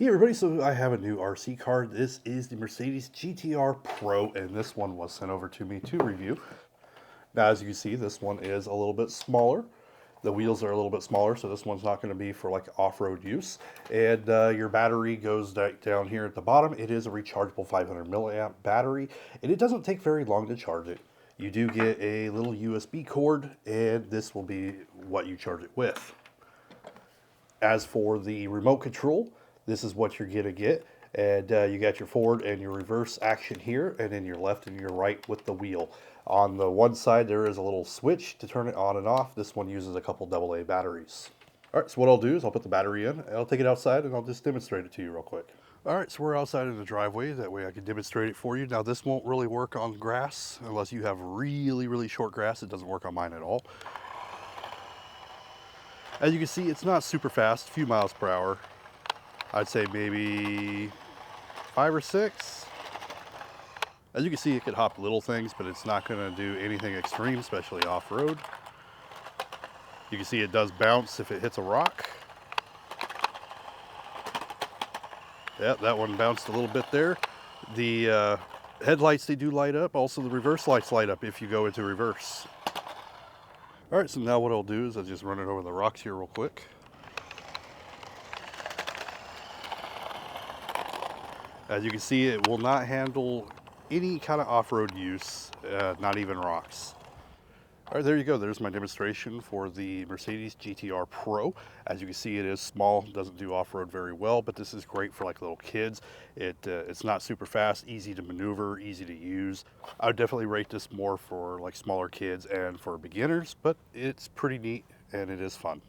Hey everybody, so I have a new RC car. This is the Mercedes GTR Pro, and this one was sent over to me to review. Now, as you can see, this one is a little bit smaller. The wheels are a little bit smaller, so this one's not going to be for like off-road use. And your battery goes down here at the bottom. It is a rechargeable 500 milliamp battery, and it doesn't take very long to charge it. You do get a little USB cord, and this will be what you charge it with. As for the remote control, this is what you're going to get. And you got your forward and your reverse action here, and then your left and your right with the wheel. On the one side, there is a little switch to turn it on and off. This one uses a couple AA batteries. All right, so what I'll do is I'll put the battery in, and I'll take it outside, and I'll just demonstrate it to you real quick. All right, so we're outside in the driveway. That way I can demonstrate it for you. Now, this won't really work on grass unless you have really, really short grass. It doesn't work on mine at all. As you can see, it's not super fast, a few miles per hour. I'd say maybe 5 or 6. As you can see, it could hop little things, but it's not going to do anything extreme, especially off-road. You can see it does bounce if it hits a rock. Yeah, that one bounced a little bit there. The headlights, they do light up. Also, the reverse lights light up if you go into reverse. All right, so now what I'll do is I'll just run it over the rocks here real quick. As you can see, it will not handle any kind of off-road use, not even rocks. All right, there you go. There's my demonstration for the Mercedes GTR Pro. As you can see, it is small, doesn't do off-road very well, but this is great for like little kids. It's not super fast, easy to maneuver, easy to use. I would definitely rate this more for like smaller kids and for beginners, but it's pretty neat and it is fun.